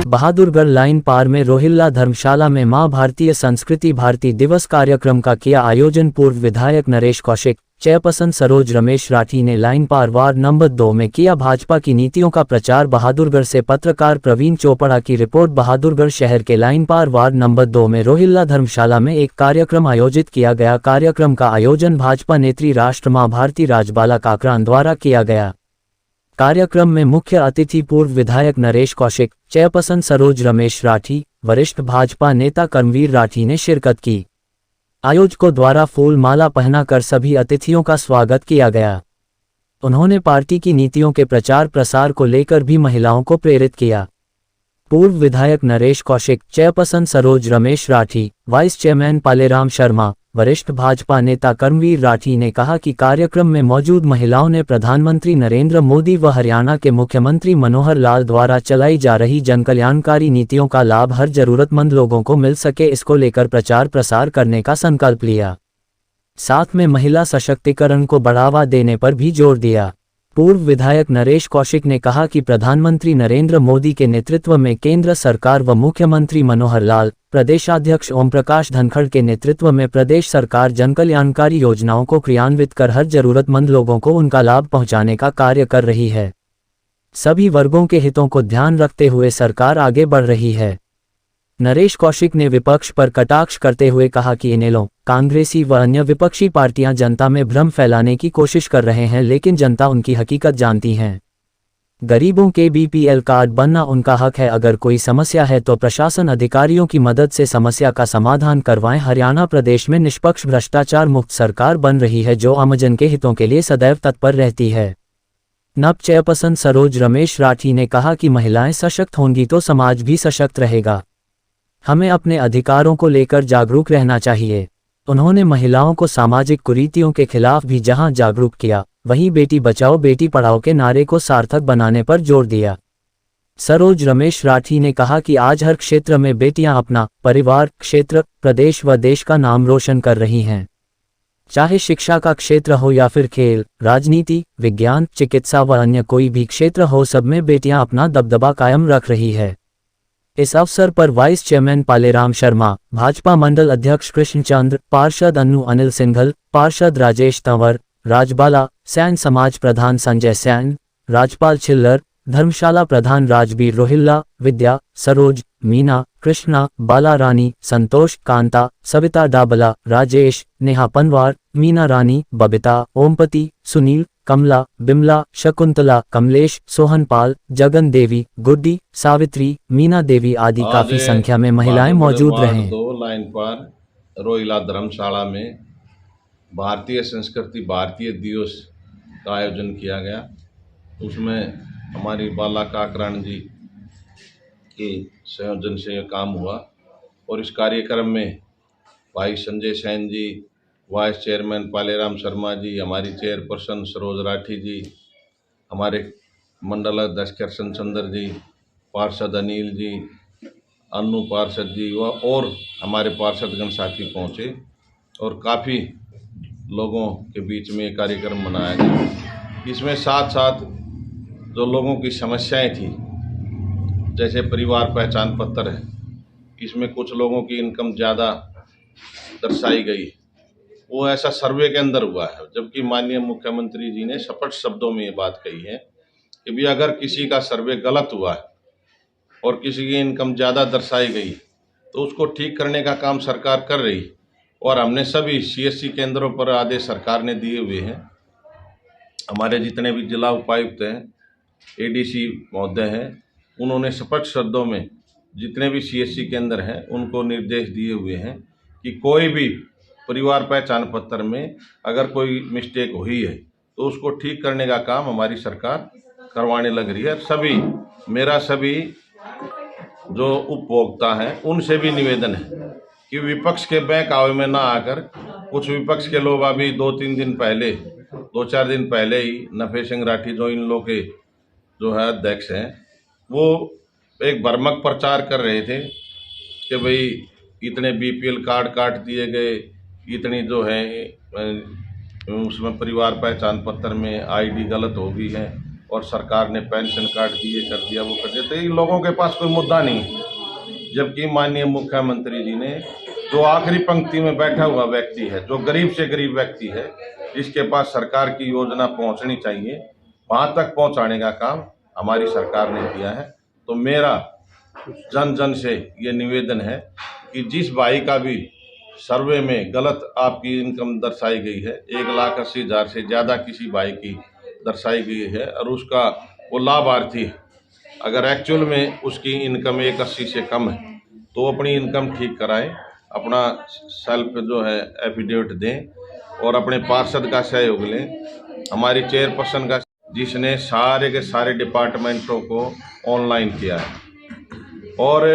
Bahadurgarh line पार में रोहिल्ला धर्मशाला में मां भारतीय संस्कृति भारती दिवस कार्यक्रम का किया आयोजन। पूर्व विधायक नरेश कौशिक, चेयरपर्सन सरोज रमेश राठी ने लाइन पार वार्ड नंबर 2 में किया भाजपा की नीतियों का प्रचार। बहादुरगढ़ से पत्रकार प्रवीण चोपड़ा की रिपोर्ट। बहादुरगढ़ शहर के लाइन पार वार्ड नंबर 2 में रोहिल्ला धर्मशाला में एक कार्यक्रम आयोजित किया गया। कार्यक्रम का आयोजन भाजपा नेत्री राष्ट्र मां भारती राजबाला काकरान द्वारा किया गया। कार्यक्रम में मुख्य अतिथि पूर्व विधायक नरेश कौशिक, चेयरपर्सन सरोज रमेश राठी, वरिष्ठ भाजपा नेता कर्मवीर राठी ने शिरकत की। आयोजकों द्वारा फूल माला पहनाकर सभी अतिथियों का स्वागत किया गया। उन्होंने पार्टी की नीतियों के प्रचार प्रसार को लेकर भी महिलाओं को प्रेरित किया। पूर्व विधायक Naresh Kaushik, chairperson Saroj Ramesh Rathi, vice chairman Paleram Sharma, वरिष्ठ भाजपा नेता कर्मवीर राठी ने कहा कि कार्यक्रम में मौजूद महिलाओं ने प्रधानमंत्री नरेंद्र मोदी व हरियाणा के मुख्यमंत्री मनोहर लाल द्वारा चलाई जा रही जनकल्याणकारी नीतियों का लाभ हर जरूरतमंद लोगों को मिल सके, इसको लेकर प्रचार प्रसार करने का संकल्प लिया। साथ में महिला सशक्तिकरण को बढ़ावा देने पर भी जोर दिया। पूर्व विधायक नरेश कौशिक ने कहा कि प्रधानमंत्री नरेंद्र मोदी के नेतृत्व में केंद्र सरकार व मुख्यमंत्री मनोहर लाल, प्रदेशाध्यक्ष ओम प्रकाश धनखड़ के नेतृत्व में प्रदेश सरकार जनकल्याणकारी योजनाओं को क्रियान्वित कर हर जरूरतमंद लोगों को उनका लाभ पहुंचाने का कार्य कर रही है। सभी वर्गों के हितों को ध्यान रखते हुए सरकार आगे बढ़ रही है। नरेश कौशिक ने विपक्ष पर कटाक्ष करते हुए कहा कि इनेलो, कांग्रेसी व अन्य विपक्षी पार्टियां जनता में भ्रम फैलाने की कोशिश कर रहे हैं, लेकिन जनता उनकी हकीकत जानती है। गरीबों के बीपीएल कार्ड बनना उनका हक है। अगर कोई समस्या है तो प्रशासन अधिकारियों की मदद से समस्या का समाधान करवाएं। हरियाणा प्रदेश में निष्पक्ष भ्रष्टाचार मुक्त सरकार बन रही है, जो आमजन के हितों के लिए सदैव तत्पर रहती है। नब चेयरपर्सन सरोज रमेश राठी ने कहा कि महिलाएं सशक्त होंगी तो समाज भी सशक्त रहेगा। हमें अपने अधिकारों को लेकर जागरूक रहना चाहिए। उन्होंने महिलाओं को सामाजिक कुरीतियों के खिलाफ भी जहां जागरूक किया, वहीं बेटी बचाओ बेटी पढ़ाओ के नारे को सार्थक बनाने पर जोर दिया। सरोज रमेश राठी ने कहा कि आज हर क्षेत्र में बेटियां अपना परिवार, क्षेत्र, प्रदेश व देश का नाम रोशन कर रही हैं। चाहे शिक्षा का क्षेत्र हो या फिर खेल, राजनीति, विज्ञान, चिकित्सा व अन्य कोई भी क्षेत्र हो, सब में बेटियां अपना दबदबा कायम रख रही है। इस अवसर पर वाइस चेयरमैन पालेराम शर्मा, भाजपा मंडल अध्यक्ष कृष्णचंद्र, पार्षद अन्नू अनिल सिंघल, पार्षद राजेश तंवर, राजबाला, सैन समाज प्रधान संजय सैन, राजपाल छिल्लर, धर्मशाला प्रधान राजबीर रोहिल्ला, विद्या, सरोज, मीना, कृष्णा, बाला रानी, संतोष, कांता, सविता डाबला, राजेश, नेहा पनवार, मीना रानी, बबिता, ओमपति, सुनील, कमला, बिमला, शकुंतला, कमलेश, सोहनपाल, जगन देवी, गुड्डी, सावित्री, मीना देवी आदि काफी संख्या में महिलाएं मौजूद रहे। 2 लाइन पर रोहिल्ला धर्मशाला में भारतीय संस्कृति भारतीय दिवस का आयोजन किया गया। उसमें हमारी बाला काकरान जी के संयोजन से यह काम हुआ और इस कार्यक्रम में भाई संजय सैन जी, वाइस चेयरमैन पालेराम शर्मा जी, हमारी चेयरपर्सन सरोज राठी जी, हमारे मंडल अध्यक्ष कृष्ण चंद्र जी, पार्षद अनिल जी, अन्नू पार्षद जी और हमारे पार्षदगण साथी पहुँचे और काफ़ी लोगों के बीच में कार्यक्रम मनाया गया। इसमें साथ साथ जो लोगों की समस्याएं थी, जैसे परिवार पहचान पत्र है, इसमें कुछ लोगों की इनकम ज़्यादा दर्शाई गई, वो ऐसा सर्वे के अंदर हुआ है। जबकि माननीय मुख्यमंत्री जी ने स्पष्ट शब्दों में ये बात कही है कि भी अगर किसी का सर्वे गलत हुआ है और किसी की इनकम ज़्यादा दर्शाई गई तो उसको ठीक करने का काम सरकार कर रही। और हमने सभी सीएससी केंद्रों पर आदेश सरकार ने दिए हुए हैं। हमारे जितने भी जिला उपायुक्त हैं, एडीसी महोदय हैं, उन्होंने स्पष्ट शब्दों में जितने भी सीएससी केंद्र हैं उनको निर्देश दिए हुए हैं कि कोई भी परिवार पहचान पत्र में अगर कोई मिस्टेक हुई है तो उसको ठीक करने का काम हमारी सरकार करवाने लग रही है। सभी जो उपभोक्ता हैं उनसे भी निवेदन है कि विपक्ष के बहकावे में ना आकर, कुछ विपक्ष के लोग अभी 2-4 दिन पहले ही नफे सिंह राठी जो इन लोग के जो है अध्यक्ष हैं, वो एक भ्रामक प्रचार कर रहे थे कि भाई इतने बीपीएल कार्ड काट दिए गए, इतनी जो है उसमें परिवार पहचान पत्र में आईडी गलत हो गई है, और सरकार ने पेंशन कार्ड दिए, कर दिया, वो कर दिया, तो इन लोगों के पास कोई मुद्दा नहीं है। जबकि माननीय मुख्यमंत्री जी ने, जो आखिरी पंक्ति में बैठा हुआ व्यक्ति है, जो गरीब से गरीब व्यक्ति है, जिसके पास सरकार की योजना पहुंचनी चाहिए, वहां तक पहुंचाने का काम हमारी सरकार ने किया है। तो मेरा जन जन से ये निवेदन है कि जिस भाई का भी सर्वे में गलत आपकी इनकम दर्शाई गई है, 1,80,000 से ज़्यादा किसी भाई की दर्शाई गई है, और उसका वो लाभार्थी है, अगर एक्चुअल में उसकी इनकम 1,80 से कम है, तो अपनी इनकम ठीक कराएं, अपना सेल्फ जो है एफिडेविट दें और अपने पार्षद का सहयोग लें, हमारी चेयरपर्सन का, जिसने सारे के सारे डिपार्टमेंटों को ऑनलाइन किया है। और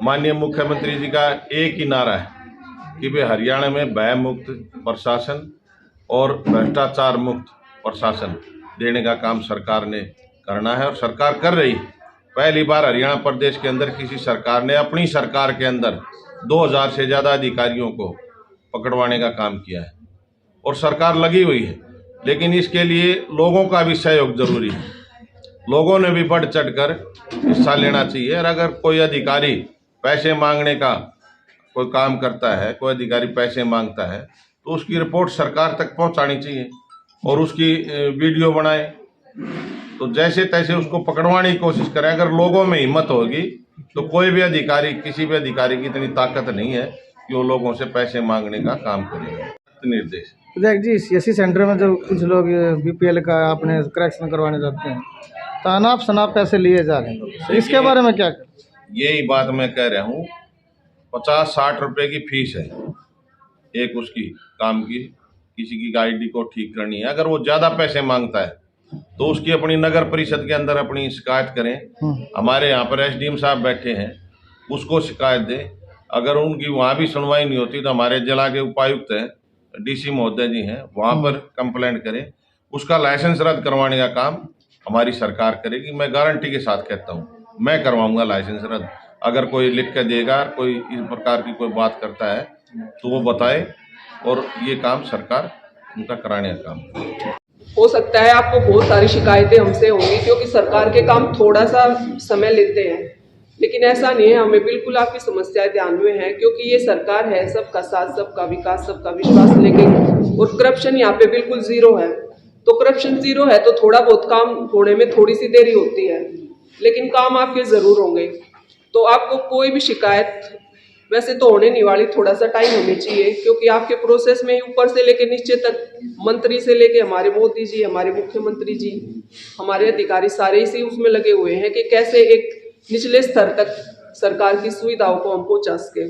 माननीय मुख्यमंत्री जी का एक ही नारा है कि वे हरियाणा में भय मुक्त प्रशासन और भ्रष्टाचार मुक्त प्रशासन देने का काम सरकार ने करना है, और सरकार कर रही है। पहली बार हरियाणा प्रदेश के अंदर किसी सरकार ने अपनी सरकार के अंदर 2,000 से ज़्यादा अधिकारियों को पकड़वाने का काम किया है, और सरकार लगी हुई है। लेकिन इसके लिए लोगों का भी सहयोग जरूरी है, लोगों ने भी बढ़ चढ़कर हिस्सा लेना चाहिए। और अगर कोई अधिकारी पैसे मांगने का कोई काम करता है, कोई अधिकारी पैसे मांगता है, तो उसकी रिपोर्ट सरकार तक पहुंचानी चाहिए और उसकी वीडियो बनाए, तो जैसे तैसे उसको पकड़वाने की कोशिश करें। अगर लोगों में हिम्मत होगी तो कोई भी अधिकारी, किसी भी अधिकारी की इतनी ताकत नहीं है कि वो लोगों से पैसे मांगने का काम करेगा। निर्देश विधायक जी, सीएससी सेंटर में जो कुछ लोग बीपीएल का आपने करेक्शन करवाने जाते हैं, तो अनाप शनाप पैसे लिए जा रहे हैं, तो इसके बारे में क्या करें? यही बात मैं कह रहा हूँ, 50-60 रुपए की फीस है एक उसकी काम की, किसी की आईडी को ठीक करनी है। अगर वो ज़्यादा पैसे मांगता है तो उसकी अपनी नगर परिषद के अंदर अपनी शिकायत करें। हमारे यहाँ पर एसडीएम साहब बैठे हैं, उसको शिकायत दें। अगर उनकी वहाँ भी सुनवाई नहीं होती तो हमारे जिला के उपायुक्त हैं, डीसी महोदय जी हैं, वहाँ पर कंप्लेंट करें। उसका लाइसेंस रद्द करवाने का काम हमारी सरकार करेगी। मैं गारंटी के साथ कहता हूँ, मैं करवाऊंगा लाइसेंस रद्द। अगर कोई लिख कर देगा, कोई इस प्रकार की कोई बात करता है तो वो बताए, और ये काम सरकार उनका कराने का काम। हो सकता है आपको बहुत सारी शिकायतें हमसे होंगी, क्योंकि सरकार के काम थोड़ा सा समय लेते हैं, लेकिन ऐसा नहीं है। हमें बिल्कुल आपकी समस्याएं ध्यान में है, क्योंकि ये सरकार है सबका साथ, सबका विकास, सबका विश्वास लेके, और करप्शन यहाँ पे बिल्कुल जीरो है। तो करप्शन जीरो है तो थोड़ा बहुत काम होने में थोड़ी सी देरी होती है, लेकिन काम आपके ज़रूर होंगे। तो आपको कोई भी शिकायत वैसे तो होने नहीं वाली, थोड़ा सा टाइम होनी चाहिए, क्योंकि आपके प्रोसेस में ऊपर से लेके नीचे तक, मंत्री से लेके हमारे मोदी जी, हमारे मुख्यमंत्री जी, हमारे अधिकारी सारे इसी उसमें लगे हुए हैं कि कैसे एक निचले स्तर तक सरकार की सुविधाओं को हम पहुँचा सके।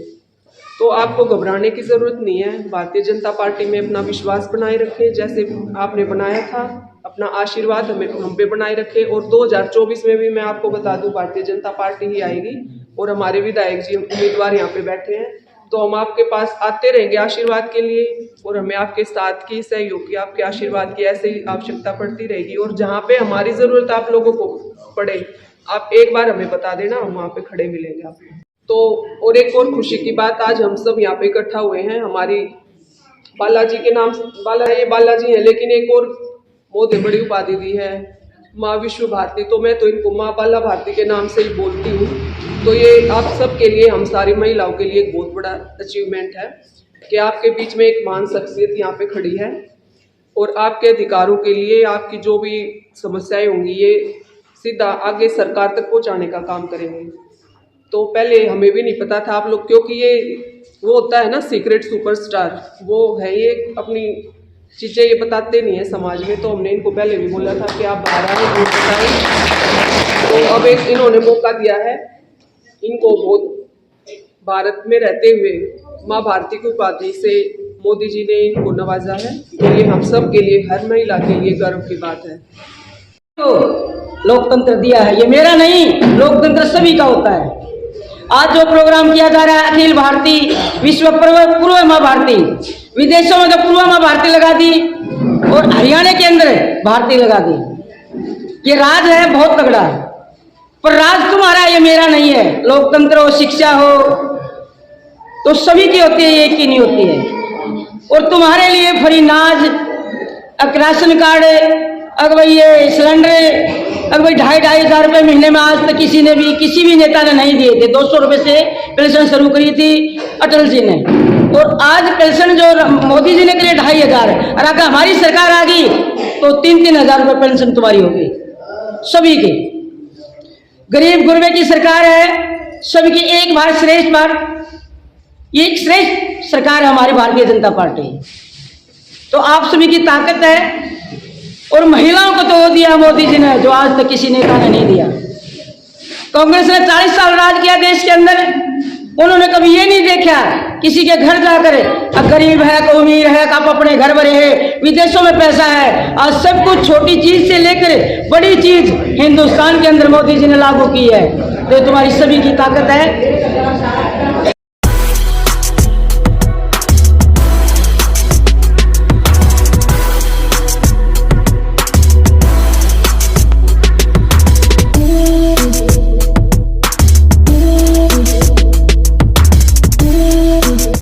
तो आपको घबराने की ज़रूरत नहीं है। भारतीय जनता पार्टी में अपना विश्वास बनाए रखें, जैसे आपने बनाया था। अपना आशीर्वाद हम पे बनाए रखें, और 2024 में भी मैं आपको बता दूं, भारतीय जनता पार्टी ही आएगी, और हमारे विधायक जी उम्मीदवार यहाँ पे बैठे हैं। तो हम आपके पास आते रहेंगे आशीर्वाद के लिए, और हमें आपके साथ की, सहयोग की, आपके आशीर्वाद की ऐसे ही आवश्यकता पड़ती रहेगी। और जहाँ पे हमारी ज़रूरत आप लोगों को पड़े, आप एक बार हमें बता देना, हम वहाँ पे खड़े मिलेंगे आपको। तो और एक और खुशी की बात, आज हम सब यहाँ पे इकट्ठा हुए हैं, हमारी बालाजी के नाम, बालाजी है, लेकिन एक और बहुत बड़ी उपाधि दी है, माँ विश्व भारती। तो मैं तो इनको माँ बाला भारती के नाम से ही बोलती हूँ। तो ये आप सब के लिए, हम सारी महिलाओं के लिए एक बहुत बड़ा अचीवमेंट है कि आपके बीच में एक महान शख्सियत यहाँ पे खड़ी है, और आपके अधिकारों के लिए, आपकी जो भी समस्याएं होंगी, ये सीधा आगे सरकार तक पहुँचाने का काम करेंगे। तो पहले हमें भी नहीं पता था आप लोग, क्योंकि ये वो होता है ना सीक्रेट सुपरस्टार, वो है ये, अपनी चीज़ें ये बताते नहीं है समाज में। तो हमने इनको पहले भी बोला था कि आप बाहर आए, वो बताएं। तो अब एक इन्होंने मौका दिया है, इनको बहुत भारत में रहते हुए माँ भारती की उपाधि से मोदी जी ने इनको नवाजा है। तो ये हम सब के लिए, हर महिला के लिए गर्व की बात है। तो लोकतंत्र दिया है, ये मेरा नहीं, लोकतंत्र सभी का होता है। आज जो प्रोग्राम किया जा रहा है, अखिल भारतीय विश्व पूर्व माँ भारती, विदेशों में तो पूर्व माँ भारती लगा दी, और हरियाणा के अंदर भारती लगा दी। ये राज है, बहुत तगड़ा है, पर राज तुम्हारा, ये मेरा नहीं है। लोकतंत्र हो, शिक्षा हो, तो सभी की होती है, एक की नहीं होती है। और तुम्हारे लिए फ्री नाज, राशन कार्ड, अगर भाई ये सिलेंडर अगर भाई 2,500 रुपये महीने में आज तक किसी भी नेता ने नहीं दिए थे। 200 रुपये से पेंशन शुरू करी थी अटल जी ने, और आज पेंशन जो मोदी जी ने के लिए 2,500 और अगर हमारी सरकार आ गई तो 3-3 रुपये पेंशन तुम्हारी होगी सभी की। गरीब गुरबे की सरकार है, सबकी एक भारत श्रेष्ठ भारत, ये एक श्रेष्ठ सरकार है हमारी भारतीय जनता पार्टी। तो आप सभी की ताकत है, और महिलाओं को तो वो दिया मोदी जी ने जो आज तक किसी नेता ने नहीं दिया। कांग्रेस ने 40 साल राज किया देश के अंदर, उन्होंने कभी ये नहीं देखा किसी के घर जाकर अब गरीब है को अमीर है आप अपने घर भरे है, विदेशों में पैसा है। आज सब कुछ छोटी चीज से लेकर बड़ी चीज हिंदुस्तान के अंदर मोदी जी ने लागू की है। तो तुम्हारी सभी की ताकत है।